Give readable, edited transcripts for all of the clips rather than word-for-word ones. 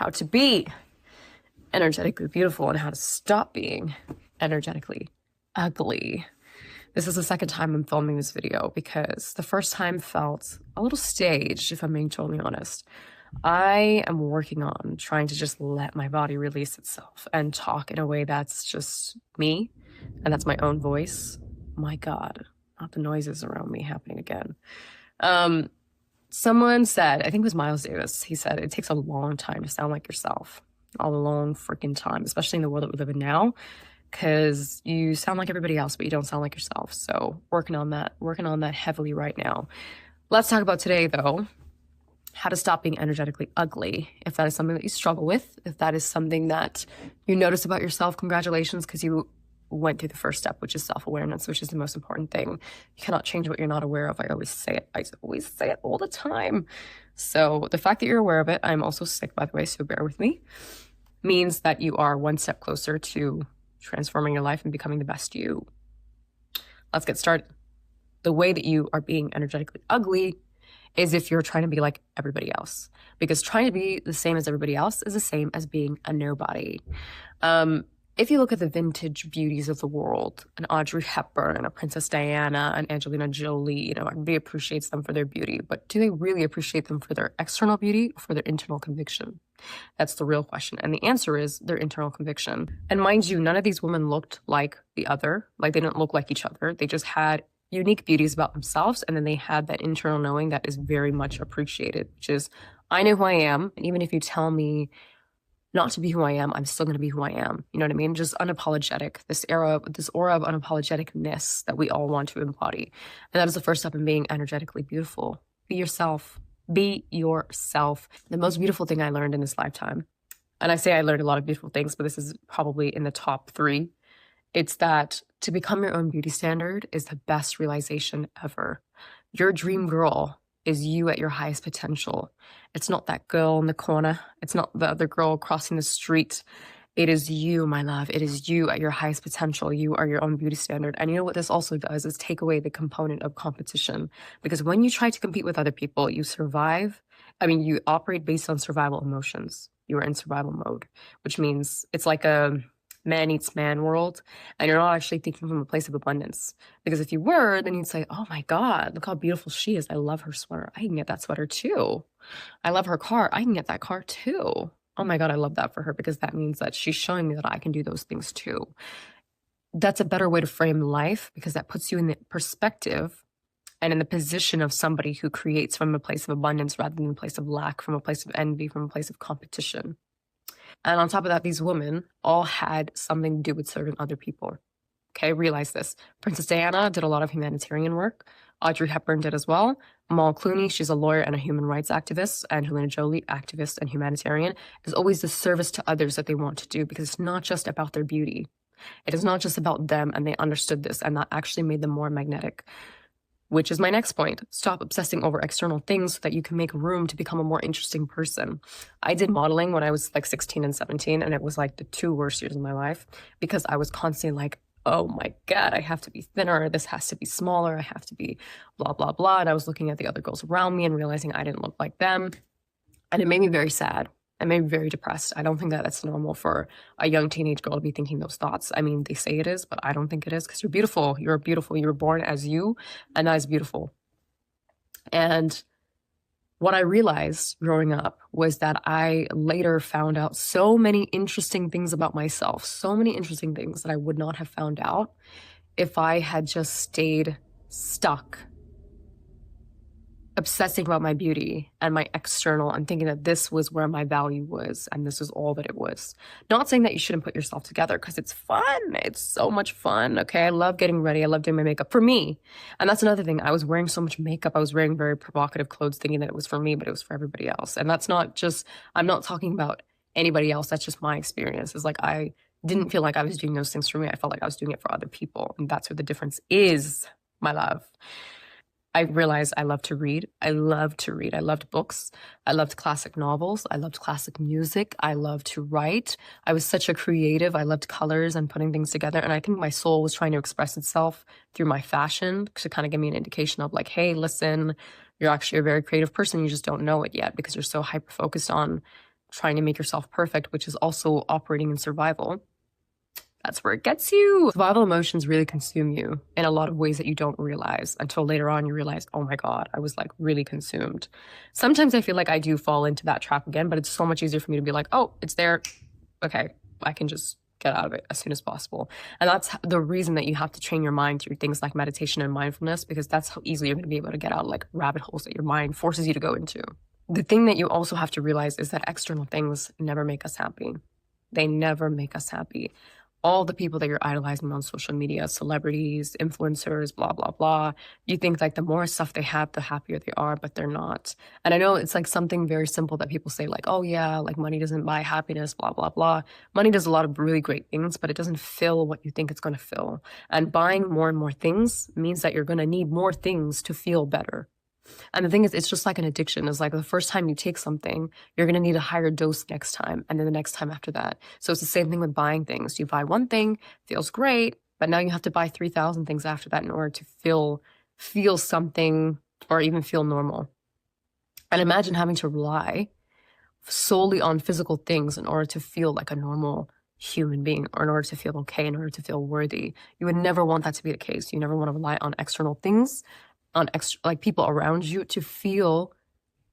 how to be energetically beautiful and how to stop being energetically ugly. This is the second time I'm filming this video because the first time felt a little staged, if I'm being totally honest. I am working on trying to just let my body release itself and talk in a way that's just me, and that's my own voice. My God, not the noises around me happening again. Someone said, I think it was Miles Davis, he said, it takes a long time to sound like yourself. A long freaking time, especially in the world that we live in now, because you sound like everybody else, but you don't sound like yourself. So working on that heavily right now. Let's talk about today, though, how to stop being energetically ugly. If that is something that you struggle with, if that is something that you notice about yourself, congratulations, because you went through the first step, which is self-awareness, which is the most important thing. You cannot change what you're not aware of. I always say it all the time. So the fact that you're aware of it, I'm also sick, by the way, so bear with me, means that you are one step closer to transforming your life and becoming the best you. Let's get started. The way that you are being energetically ugly is if you're trying to be like everybody else, because trying to be the same as everybody else is the same as being a nobody. If you look at the vintage beauties of the world, an Audrey Hepburn, a Princess Diana, an Angelina Jolie, everybody appreciates them for their beauty, but do they really appreciate them for their external beauty or for their internal conviction? That's the real question. And the answer is their internal conviction. And mind you, none of these women looked like the other. Like, they didn't look like each other. They just had unique beauties about themselves. And then they had that internal knowing that is very much appreciated, which is, I know who I am. And even if you tell me not to be who I am, I'm still going to be who I am. You know what I mean? Just unapologetic, this aura of unapologeticness that we all want to embody. And that is the first step in being energetically beautiful. Be yourself. Be yourself. The most beautiful thing I learned in this lifetime, and I say I learned a lot of beautiful things, but this is probably in the top 3. It's that to become your own beauty standard is the best realization ever. Your dream girl is you at your highest potential. It's not that girl in the corner. It's not the other girl crossing the street. It is you, my love. It is you at your highest potential. You are your own beauty standard. And you know what this also does is take away the component of competition. Because when you try to compete with other people, you operate based on survival emotions. You are in survival mode, which means it's like a man eats man world, and you're not actually thinking from a place of abundance. Because if you were, then you'd say, oh my God, look how beautiful she is. I love her sweater. I can get that sweater too. I love her car. I can get that car too. Oh my God, I love that for her, because that means that she's showing me that I can do those things too. That's a better way to frame life, because that puts you in the perspective and in the position of somebody who creates from a place of abundance rather than a place of lack, from a place of envy, from a place of competition. And on top of that, these women all had something to do with serving other people. Okay, realize this. Princess Diana did a lot of humanitarian work. Audrey Hepburn did as well. Amal Clooney, she's a lawyer and a human rights activist. And Angelina Jolie, activist and humanitarian, is always the service to others that they want to do, because it's not just about their beauty. It is not just about them, and they understood this, and that actually made them more magnetic. Which is my next point. Stop obsessing over external things so that you can make room to become a more interesting person. I did modeling when I was like 16 and 17, and it was like the 2 worst years of my life, because I was constantly like, oh my God, I have to be thinner. This has to be smaller. I have to be blah, blah, blah. And I was looking at the other girls around me and realizing I didn't look like them. And it made me very sad. It made me very depressed. I don't think that that's normal for a young teenage girl to be thinking those thoughts. I mean, they say it is, but I don't think it is, because you're beautiful. You're beautiful. You were born as you, and that is beautiful. And what I realized growing up was that I later found out so many interesting things about myself, so many interesting things that I would not have found out if I had just stayed stuck obsessing about my beauty and my external and thinking that this was where my value was and this was all that it was. Not saying that you shouldn't put yourself together, because it's fun. It's so much fun. Okay. I love getting ready. I love doing my makeup for me. And that's another thing. I was wearing so much makeup. I was wearing very provocative clothes thinking that it was for me, but it was for everybody else. And that's not just, I'm not talking about anybody else. That's just my experience. It's like, I didn't feel like I was doing those things for me. I felt like I was doing it for other people. And that's where the difference is, my love. I realized I love to read. I loved books. I loved classic novels. I loved classic music. I loved to write. I was such a creative. I loved colors and putting things together. And I think my soul was trying to express itself through my fashion to kind of give me an indication of like, hey, listen, you're actually a very creative person. You just don't know it yet because you're so hyper-focused on trying to make yourself perfect, which is also operating in survival, that's where it gets you. Survival emotions really consume you in a lot of ways that you don't realize until later on you realize, oh my God, I was like really consumed. Sometimes I feel like I do fall into that trap again, but it's so much easier for me to be like, oh, it's there. Okay, I can just get out of it as soon as possible. And that's the reason that you have to train your mind through things like meditation and mindfulness, because that's how easily you're going to be able to get out of like rabbit holes that your mind forces you to go into. The thing that you also have to realize is that external things never make us happy. They never make us happy. All the people that you're idolizing on social media, celebrities, influencers, blah, blah, blah, you think like the more stuff they have, the happier they are, but they're not. And I know it's like something very simple that people say like, oh yeah, like money doesn't buy happiness, blah, blah, blah. Money does a lot of really great things, but it doesn't fill what you think it's going to fill. And buying more and more things means that you're going to need more things to feel better. And the thing is, it's just like an addiction. It's like the first time you take something, you're going to need a higher dose next time, and then the next time after that. So it's the same thing with buying things. You buy one thing, feels great, but now you have to buy 3,000 things after that in order to feel something or even feel normal. And imagine having to rely solely on physical things in order to feel like a normal human being, or in order to feel okay, in order to feel worthy. You would never want that to be the case. You never want to rely on external things, on like people around you, to feel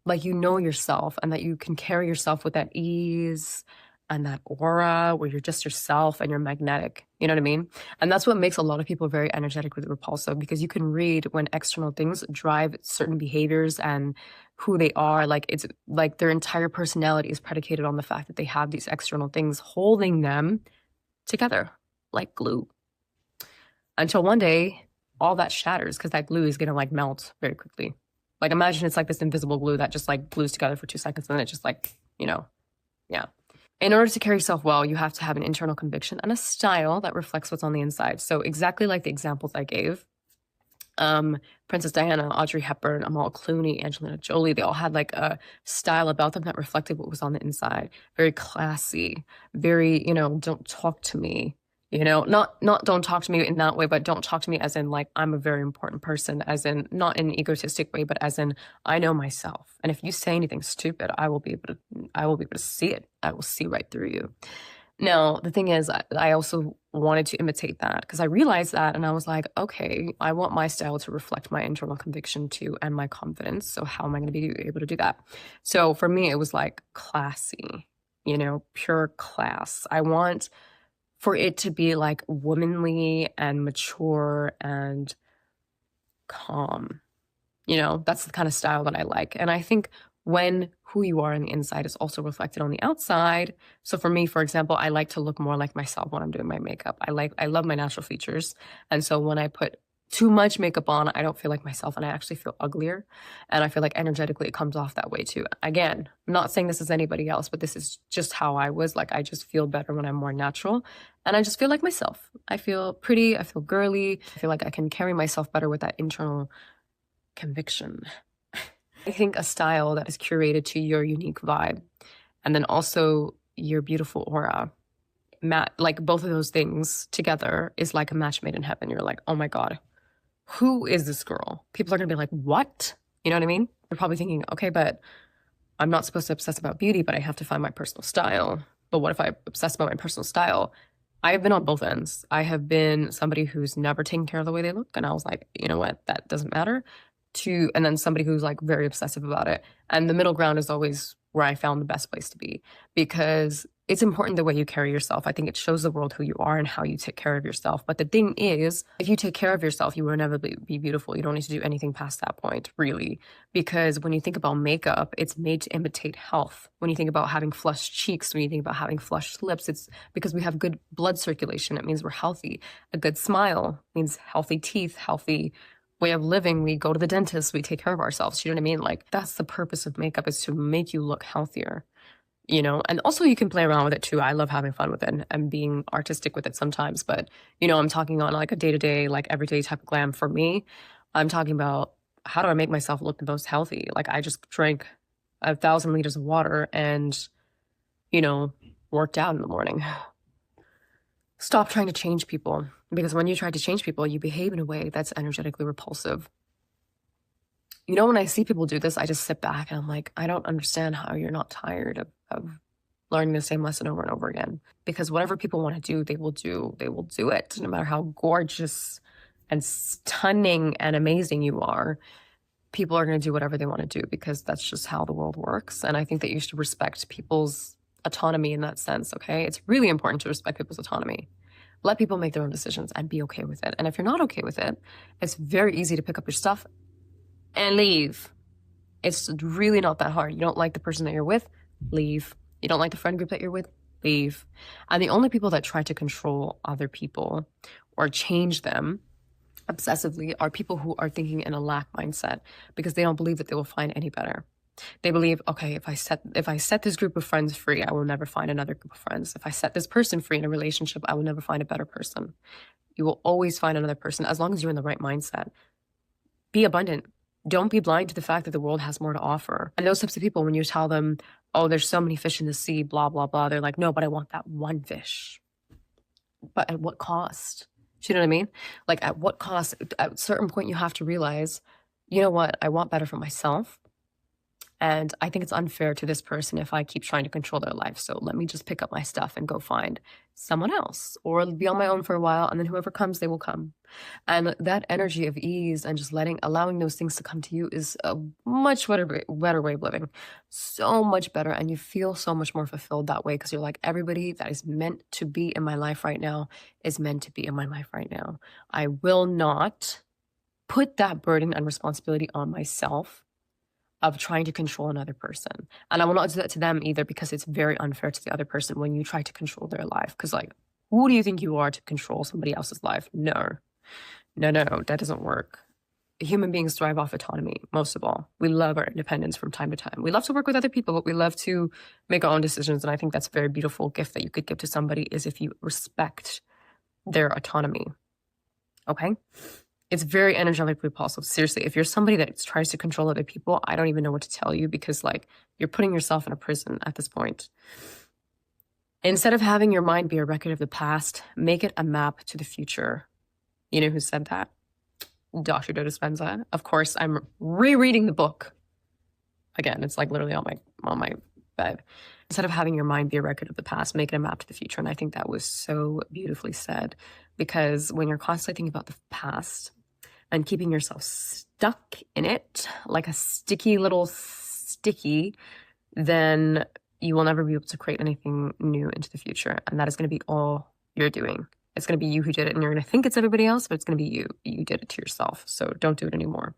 like you know yourself and that you can carry yourself with that ease and that aura where you're just yourself and you're magnetic. You know what I mean? And that's what makes a lot of people very energetically repulsive, because you can read when external things drive certain behaviors and who they are. Like it's like their entire personality is predicated on the fact that they have these external things holding them together like glue, until one day all that shatters, because that glue is going to like melt very quickly. Like imagine it's like this invisible glue that just like glues together for 2 seconds and then it just like, yeah. In order to carry yourself well, you have to have an internal conviction and a style that reflects what's on the inside. So exactly like the examples I gave, Princess Diana, Audrey Hepburn, Amal Clooney, Angelina Jolie, they all had like a style about them that reflected what was on the inside. Very classy, very, don't talk to me. Not don't talk to me in that way, but don't talk to me as in like I'm a very important person, as in not in an egotistic way, but as in I know myself. And if you say anything stupid, I will be able to see it. I will see right through you. Now, the thing is, I also wanted to imitate that because I realized that, and I was like, okay, I want my style to reflect my internal conviction too and my confidence. So how am I going to be able to do that? So for me, it was like classy, pure class. I want for it to be like womanly and mature and calm. That's the kind of style that I like. And I think when who you are on the inside is also reflected on the outside. So for me, for example, I like to look more like myself when I'm doing my makeup. I love my natural features. And so when I put too much makeup on, I don't feel like myself and I actually feel uglier. And I feel like energetically it comes off that way too. Again, I'm not saying this is anybody else, but this is just how I was. Like I just feel better when I'm more natural and I just feel like myself. I feel pretty, I feel girly. I feel like I can carry myself better with that internal conviction. I think a style that is curated to your unique vibe and then also your beautiful aura, like both of those things together is like a match made in heaven. You're like, oh my God, who is this girl? People are going to be like, what? You know what I mean? They're probably thinking, okay, but I'm not supposed to obsess about beauty, but I have to find my personal style. But what if I obsess about my personal style? I have been on both ends. I have been somebody who's never taken care of the way they look. And I was like, you know what? That doesn't matter. And then somebody who's like very obsessive about it. And the middle ground is always where I found the best place to be, because it's important the way you carry yourself. I think it shows the world who you are and how you take care of yourself. But the thing is, if you take care of yourself, you will never be beautiful. You don't need to do anything past that point, really. Because when you think about makeup, it's made to imitate health. When you think about having flushed cheeks, when you think about having flushed lips, it's because we have good blood circulation. It means we're healthy. A good smile means healthy teeth, healthy way of living. We go to the dentist, we take care of ourselves. You know what I mean? Like that's the purpose of makeup, is to make you look healthier. And also you can play around with it too. I love having fun with it and being artistic with it sometimes. But, I'm talking on like a day-to-day, like everyday type of glam. For me, I'm talking about how do I make myself look the most healthy? Like I just drank 1,000 liters of water and, worked out in the morning. Stop trying to change people, because when you try to change people, you behave in a way that's energetically repulsive. When I see people do this, I just sit back and I'm like, I don't understand how you're not tired of learning the same lesson over and over again. Because whatever people want to do, they will do. They will do it, no matter how gorgeous and stunning and amazing you are. People are going to do whatever they want to do because that's just how the world works. And I think that you should respect people's autonomy in that sense, okay? It's really important to respect people's autonomy. Let people make their own decisions and be okay with it. And if you're not okay with it, it's very easy to pick up your stuff and leave. It's really not that hard. You don't like the person that you're with, leave. You don't like the friend group that you're with, leave. And the only people that try to control other people or change them obsessively are people who are thinking in a lack mindset because they don't believe that they will find any better. They believe, okay, if I set this group of friends free, I will never find another group of friends. If I set this person free in a relationship, I will never find a better person. You will always find another person as long as you're in the right mindset. Be abundant. Don't be blind to the fact that the world has more to offer. And those types of people, when you tell them, oh, there's so many fish in the sea, blah, blah, blah, they're like, no, but I want that one fish. But at what cost? Do you know what I mean? Like, at what cost? At a certain point, you have to realize, you know what? I want better for myself. And I think it's unfair to this person if I keep trying to control their life. So let me just pick up my stuff and go find someone else or be on my own for a while. And then whoever comes, they will come. And that energy of ease and just allowing those things to come to you is a much better way of living. So much better. And you feel so much more fulfilled that way because you're like, everybody that is meant to be in my life right now is meant to be in my life right now. I will not put that burden and responsibility on myself of trying to control another person. And I will not do that to them either because it's very unfair to the other person when you try to control their life. Because like, who do you think you are to control somebody else's life? No, that doesn't work. Human beings thrive off autonomy, most of all. We love our independence from time to time. We love to work with other people, but we love to make our own decisions. And I think that's a very beautiful gift that you could give to somebody is if you respect their autonomy. Okay? It's very energetically repulsive. Seriously, if you're somebody that tries to control other people, I don't even know what to tell you because like you're putting yourself in a prison at this point. Instead of having your mind be a record of the past, make it a map to the future. You know who said that? Dr. Joe Dispenza. Of course, I'm rereading the book. Again, it's like literally on my bed. Instead of having your mind be a record of the past, make it a map to the future. And I think that was so beautifully said because when you're constantly thinking about the past, and keeping yourself stuck in it like a sticky, then you will never be able to create anything new into the future. And that is going to be all you're doing. It's going to be you who did it and you're going to think it's everybody else, but it's going to be you. You did it to yourself. So don't do it anymore.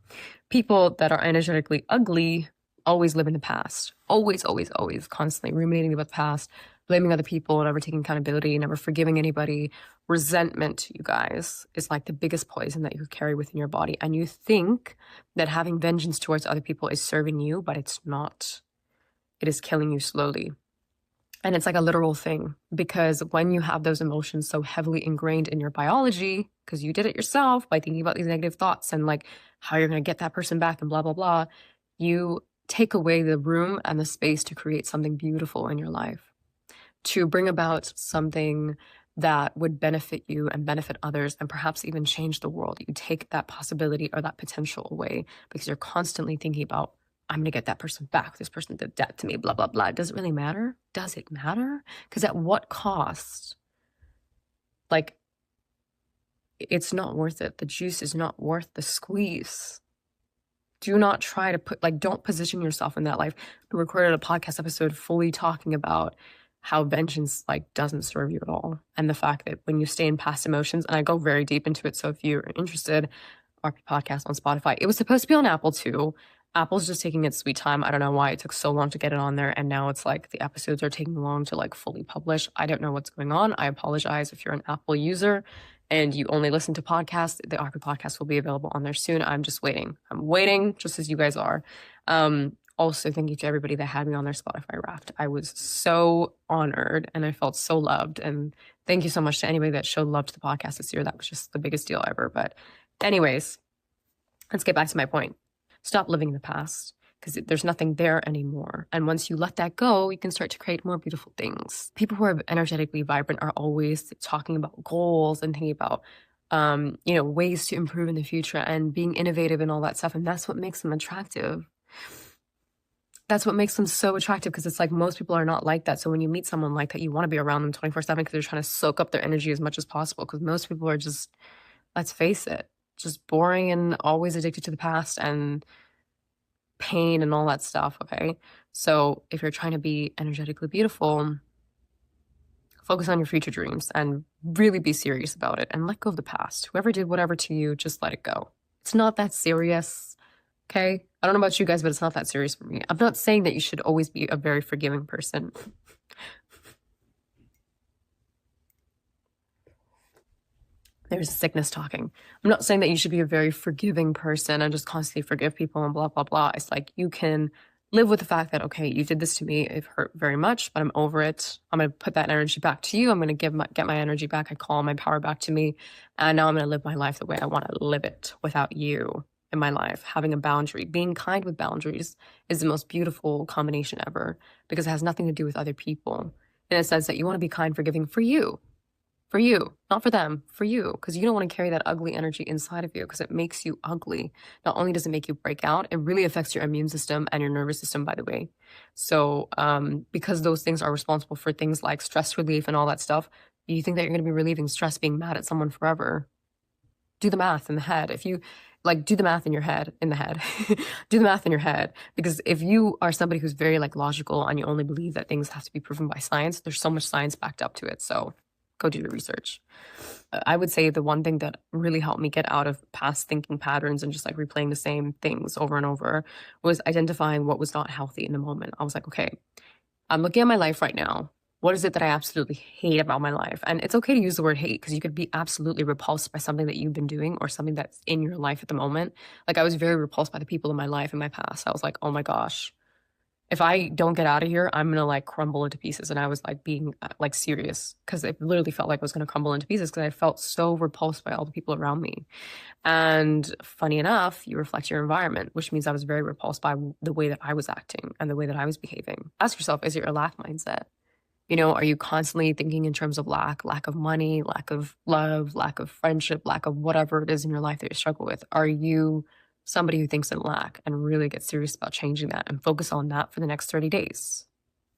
People that are energetically ugly always live in the past. Always, constantly ruminating about the past, blaming other people, never taking accountability, never forgiving anybody. Resentment, you guys, is like the biggest poison that you carry within your body. And you think that having vengeance towards other people is serving you, but it's not. It is killing you slowly. And it's like a literal thing because when you have those emotions so heavily ingrained in your biology, because you did it yourself by thinking about these negative thoughts and like how you're going to get that person back and blah, blah, blah, you take away the room and the space to create something beautiful in your life, to bring about something that would benefit you and benefit others and perhaps even change the world. You take that possibility or that potential away because you're constantly thinking about, I'm going to get that person back. This person did that to me, blah, blah, blah. Does it really matter? Does it matter? Because at what cost? Like, it's not worth it. The juice is not worth the squeeze. Do not try to don't position yourself in that life. We recorded a podcast episode fully talking about how vengeance doesn't serve you at all. And the fact that when you stay in past emotions, and I go very deep into it. So if you're interested, our podcast on Spotify, it was supposed to be on Apple too. Apple's just taking its sweet time. I don't know why it took so long to get it on there. And now it's like the episodes are taking long to fully publish. I don't know what's going on. I apologize if you're an Apple user and you only listen to podcasts. The Arc podcast will be available on there soon. I'm just waiting. I'm waiting just as you guys are. Also, thank you to everybody that had me on their Spotify Wrapped. I was so honored and I felt so loved. And thank you so much to anybody that showed love to the podcast this year. That was just the biggest deal ever. But anyways, let's get back to my point. Stop living in the past because there's nothing there anymore. And once you let that go, you can start to create more beautiful things. People who are energetically vibrant are always talking about goals and thinking about, ways to improve in the future and being innovative and all that stuff. And that's what makes them attractive. That's what makes them so attractive, because it's like most people are not like that. So when you meet someone like that, you want to be around them 24/7 because they're trying to soak up their energy as much as possible. Because most people are just, let's face it, just boring and always addicted to the past and pain and all that stuff, okay? So if you're trying to be energetically beautiful, focus on your future dreams and really be serious about it and let go of the past. Whoever did whatever to you, just let it go. It's not that serious, okay? I don't know about you guys, but it's not that serious for me. I'm not saying that you should always be a very forgiving person. There's sickness talking. I'm not saying that you should be a very forgiving person and just constantly forgive people and blah, blah, blah. It's like you can live with the fact that, okay, you did this to me. It hurt very much, but I'm over it. I'm going to put that energy back to you. I'm going to get my energy back. I call my power back to me. And now I'm going to live my life the way I want to live it without you in my life. Having a boundary, being kind with boundaries is the most beautiful combination ever, because it has nothing to do with other people. In a sense that you want to be kind, forgiving for you. For you, not for them, for you, because you don't want to carry that ugly energy inside of you, because it makes you ugly. Not only does it make you break out, it really affects your immune system and your nervous system, by the way. So because those things are responsible for things like stress relief and all that stuff, you think that you're going to be relieving stress being mad at someone forever. Do the math in the head. If you do the math in your head, do the math in your head. Because if you are somebody who's very logical and you only believe that things have to be proven by science, there's so much science backed up to it. So go do your research. I would say the one thing that really helped me get out of past thinking patterns and just replaying the same things over and over was identifying what was not healthy in the moment. I was like, okay, I'm looking at my life right now. What is it that I absolutely hate about my life? And it's okay to use the word hate, because you could be absolutely repulsed by something that you've been doing or something that's in your life at the moment. I was very repulsed by the people in my life in my past. I was like, oh my gosh, if I don't get out of here, I'm going to crumble into pieces. And I was being serious, because it literally felt like I was going to crumble into pieces, because I felt so repulsed by all the people around me. And funny enough, you reflect your environment, which means I was very repulsed by the way that I was acting and the way that I was behaving. Ask yourself, is it your lack mindset? Are you constantly thinking in terms of lack of money, lack of love, lack of friendship, lack of whatever it is in your life that you struggle with? Are you somebody who thinks in lack and really get serious about changing that and focus on that for the next 30 days?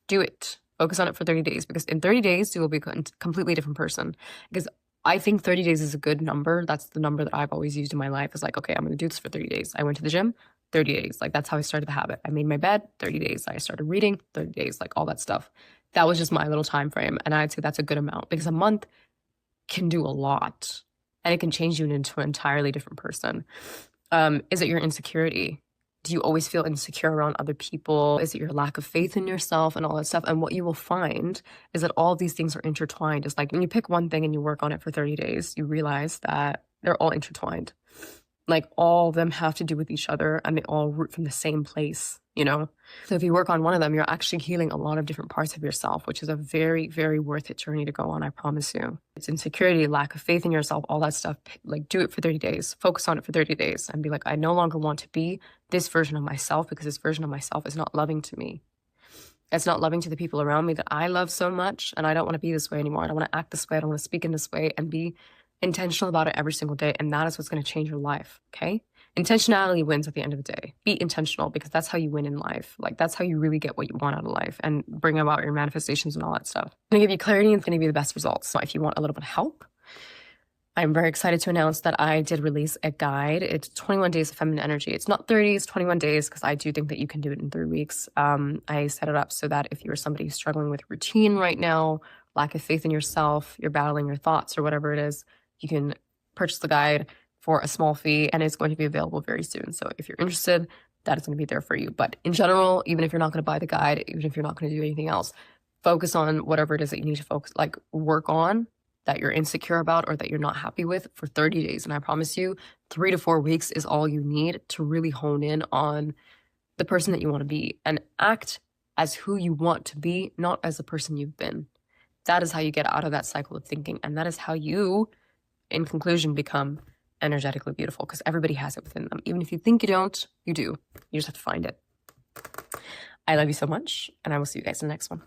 Do it. Focus on it for 30 days, because in 30 days, you will be a completely different person. Because I think 30 days is a good number. That's the number that I've always used in my life. It's okay, I'm going to do this for 30 days. I went to the gym, 30 days. That's how I started the habit. I made my bed, 30 days. I started reading, 30 days, all that stuff. That was just my little time frame. And I'd say that's a good amount, because a month can do a lot and it can change you into an entirely different person. Is it your insecurity? Do you always feel insecure around other people? Is it your lack of faith in yourself and all that stuff? And what you will find is that all these things are intertwined. It's when you pick one thing and you work on it for 30 days, you realize that they're all intertwined. All of them have to do with each other, and they all root from the same place, So if you work on one of them, you're actually healing a lot of different parts of yourself, which is a very, very worth it journey to go on, I promise you. It's insecurity, lack of faith in yourself, all that stuff. Do it for 30 days. Focus on it for 30 days and be I no longer want to be this version of myself, because this version of myself is not loving to me. It's not loving to the people around me that I love so much, and I don't want to be this way anymore. I don't want to act this way. I don't want to speak in this way, and be intentional about it every single day. And that is what's going to change your life. Okay. Intentionality wins at the end of the day. Be intentional, because that's how you win in life. That's how you really get what you want out of life and bring about your manifestations and all that stuff. I'm going to give you clarity, and it's going to be the best results. So if you want a little bit of help, I'm very excited to announce that I did release a guide. It's 21 days of feminine energy. It's not 30, it's 21 days, because I do think that you can do it in 3 weeks. I set it up so that if you're somebody who's struggling with routine right now, lack of faith in yourself, you're battling your thoughts or whatever it is, you can purchase the guide for a small fee, and it's going to be available very soon. So if you're interested, that is going to be there for you. But in general, even if you're not going to buy the guide, even if you're not going to do anything else, focus on whatever it is that you need to work on, that you're insecure about or that you're not happy with, for 30 days. And I promise you, 3 to 4 weeks is all you need to really hone in on the person that you want to be and act as who you want to be, not as the person you've been. That is how you get out of that cycle of thinking. And that is how you, in conclusion, become energetically beautiful, because everybody has it within them. Even if you think you don't, you do. You just have to find it. I love you so much, and I will see you guys in the next one.